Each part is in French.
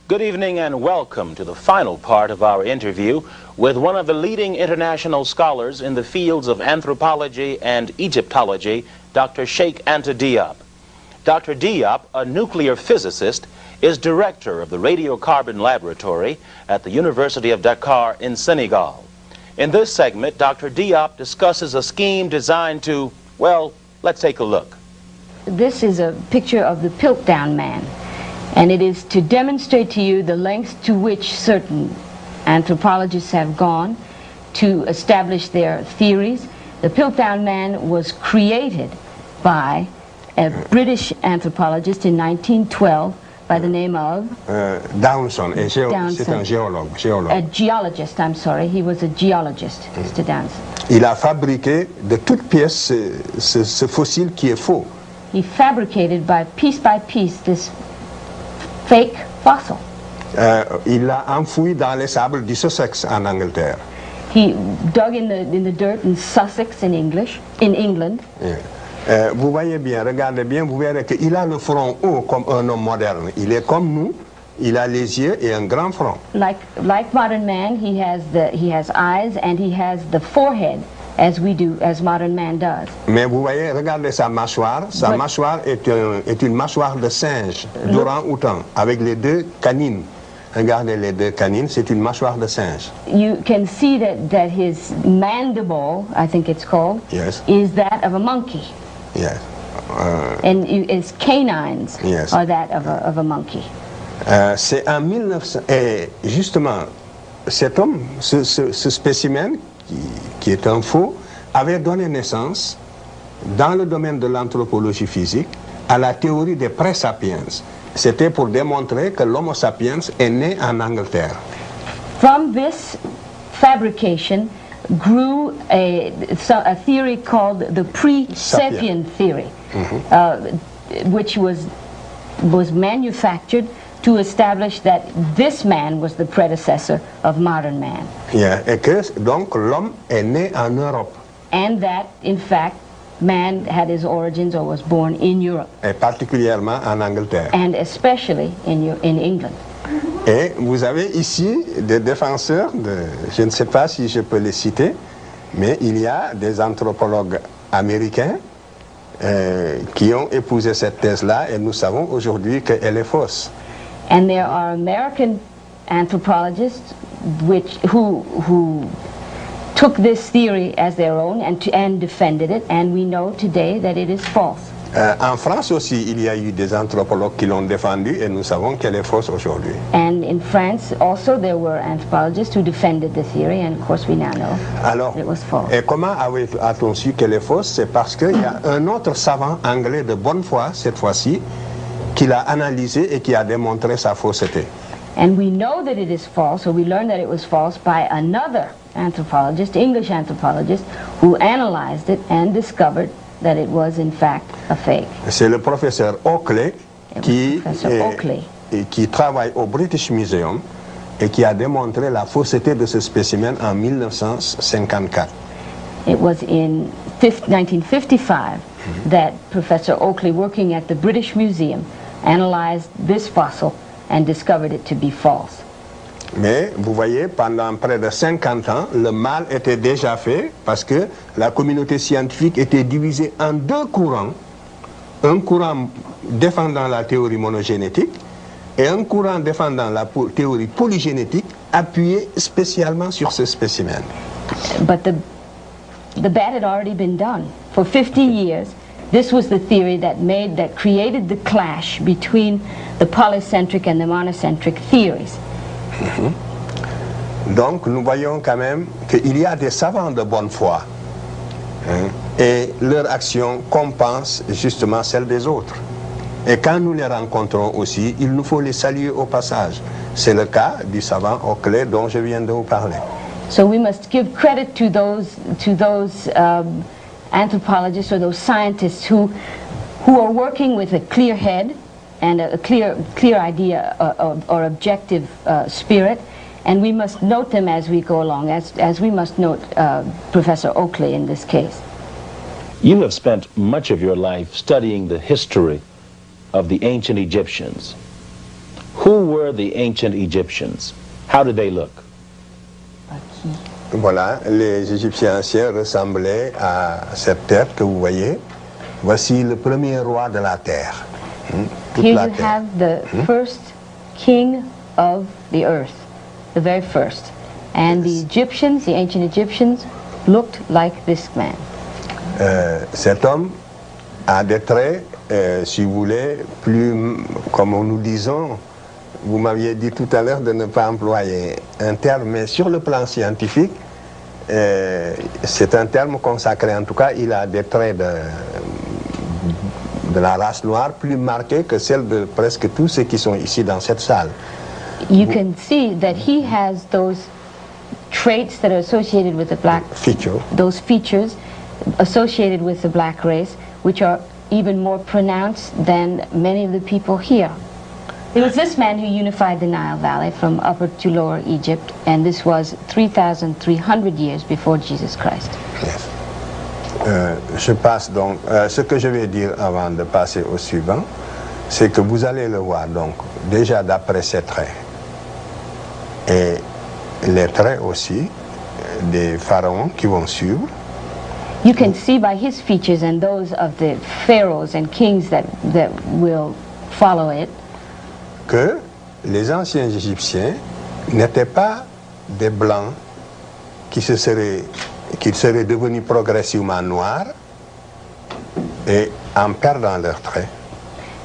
Good evening and welcome to the final part of our interview with one of the leading international scholars in the fields of anthropology and Egyptology, Dr. Cheikh Anta Diop. Dr. Diop, a nuclear physicist, is director of the Radiocarbon Laboratory at the University of Dakar in Senegal. In this segment, Dr. Diop discusses a scheme designed to, well, let's take a look. This is a picture of the Piltdown Man, and it is to demonstrate to you the lengths to which certain anthropologists have gone to establish their theories. The Piltdown Man was created by a British anthropologist in 1912 by the name of Downson. C'est un géologue. A geologist, I'm sorry. He was a geologist, Mr. Downson. Il a fabriqué de toutes pièces ce fossile qui est faux. He fabricated by piece this fake fossil. Il l'a enfoui dans les sables du Sussex en Angleterre. He dug in the dirt in Sussex in England. Yeah. Vous voyez bien, regardez bien, vous verrez qu'il a le front haut comme un homme moderne. Il est comme nous, il a les yeux et un grand front. Like modern man, he has eyes and he has the forehead as modern man does. Mais vous voyez, regardez sa mâchoire. Sa mâchoire est une mâchoire de singe, d'orang-outan, avec les deux canines. Regardez les deux canines, c'est une mâchoire de singe. You can see that his mandible, I think it's called, yes, is that of a monkey. Yes. And his canines, yes, are that of a monkey. C'est en 1900, et justement, cet homme, ce spécimen, qui est un faux, avait donné naissance, dans le domaine de l'anthropologie physique, à la théorie des pré-sapiens. C'était pour démontrer que l'Homo sapiens est né en Angleterre. From this fabrication grew a theory called the pre-sapien theory, which was manufactured to establish that this man was the predecessor of modern man. Yeah, et que donc l'homme est né en Europe. And that, in fact, man had his origins or was born in Europe. Et particulièrement en Angleterre. And especially in England. Et vous avez ici des défenseurs, je ne sais pas si je peux les citer, mais il y a des anthropologues américains qui ont épousé cette thèse-là et nous savons aujourd'hui qu'elle est fausse. And there are American anthropologists who took this theory as their own and defended it, and we know today that it is false. En France aussi, il y a eu des anthropologues qui l'ont défendue et nous savons qu'elle est fausse aujourd'hui. And in France also there were anthropologists who defended the theory, and of course we now know it was false. Et comment a-t-on su qu'elle est fausse? C'est parce qu'il y a un autre savant anglais de bonne foi, cette fois-ci, qui l'a analysé et qui a démontré sa fausseté. And we know that it is false, or we learned that it was false by another anthropologist, English anthropologist, who analyzed it and discovered that it was in fact a fake. C'est le professeur Oakley qui travaille au British Museum et qui a démontré la fausseté de ce spécimen en 1954. It was in 1955 that Professor Oakley, working at the British Museum, analyzed this fossil and discovered it to be false. Mais vous voyez, pendant près de 50 ans, le mal était déjà fait parce que la communauté scientifique était divisée en deux courants. Un courant défendant la théorie monogénétique et un courant défendant la théorie polygénétique appuyé spécialement sur ce spécimen. But the bad had already been done. For 50 years, this was the theory that created the clash between the polycentric and the monocentric theories. Donc nous voyons quand même qu'il y a des savants de bonne foi et leur action compense justement celle des autres. Et quand nous les rencontrons aussi, il nous faut les saluer au passage. C'est le cas du savant Oakley dont je viens de vous parler. So we must give credit to those anthropologists or those scientists who are working with a clear head and a clear idea or objective spirit, and we must note them as we go along, as we must note Professor Oakley in this case. You have spent much of your life studying the history of the ancient Egyptians. Who were the ancient Egyptians? How did they look? Voilà, les Égyptiens anciens ressemblaient à cette tête que vous voyez. Voici le premier roi de la terre. Here you have the first king of the earth, the very first. And the Egyptians, the ancient Egyptians, looked like this man. Cet homme a des traits, si vous voulez, plus, comme nous disons, vous m'aviez dit tout à l'heure de ne pas employer un terme, mais sur le plan scientifique, c'est un terme consacré. En tout cas, il a des traits de la race noire plus marqués que celles de presque tous ceux qui sont ici dans cette salle. You can see that he has those traits that are associated with the black feature. Those features associated with the black race, which are even more pronounced than many of the people here. It was this man who unified the Nile Valley from Upper to Lower Egypt, and this was 3,300 years before Jesus Christ. Yes. Je passe donc, ce que je vais dire avant de passer au suivant, c'est que vous allez le voir donc déjà d'après ses traits et les traits aussi des pharaons qui vont suivre. You can see by his features and those of the pharaohs and kings that will follow it, que les anciens Égyptiens n'étaient pas des blancs qui seraient devenus progressivement noirs et en perdant leurs traits.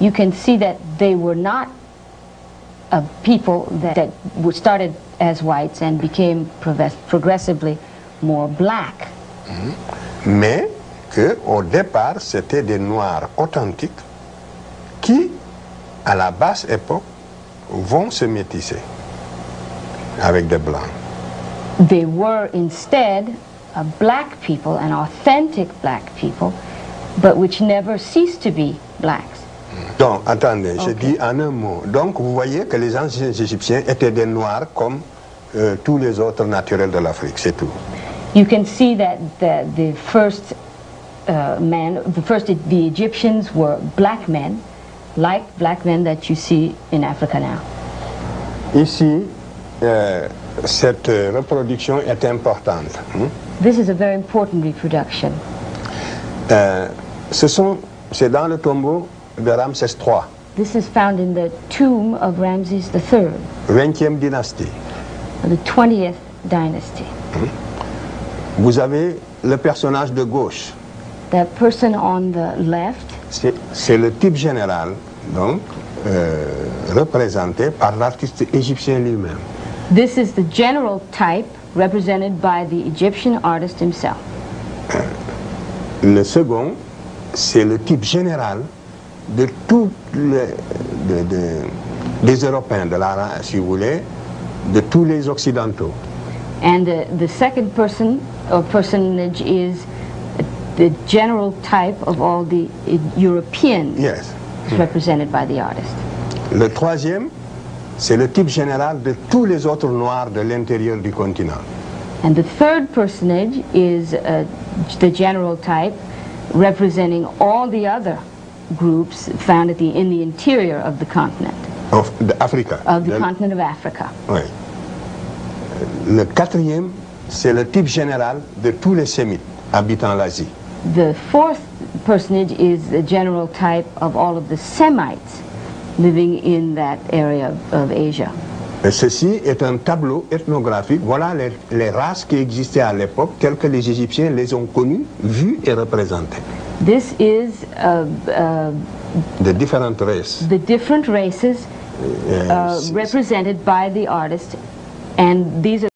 You can see that they were not a people that started as whites and became progressively more black. Mais qu'au départ, c'était des noirs authentiques qui, à la basse époque, vont se métisser avec des blancs. They were instead a black people, an authentic black people, but which never ceased to be blacks. Donc, attendez, je dis en un mot. Donc, vous voyez que les anciens Égyptiens étaient des noirs comme tous les autres naturels de l'Afrique, c'est tout. You can see that the first the Egyptians were black men, like black men that you see in Africa now. Ici, cette reproduction est importante. This is a very important reproduction. C'est dans le tombeau de Ramsès III. This is found in the tomb of Ramses III. 20e dynastie. The 20th dynasty. Vous avez le personnage de gauche. That person on the left. C'est le type général, donc, représenté par l'artiste égyptien lui-même. This is the general type represented by the Egyptian artist himself. Le second, c'est le type général de tous des Européens, si vous voulez, de tous les Occidentaux. And the second person or personage is the general type of all the Europeans represented by the artist. Le troisième, c'est le type général de tous les autres noirs de l'intérieur du continent. And the third personage is the general type representing all the other groups found in the interior of the continent. Of Africa. Of the continent of Africa. Oui. Le quatrième, c'est le type général de tous les Sémites habitant l'Asie. The fourth personage is the general type of all of the Semites living in that area of Asia. Et ceci est un tableau ethnographique. Voilà les races qui existaient à l'époque, telles que les Égyptiens les ont connues, vues et représentées. This is the different races. The different races represented by the artist, and these are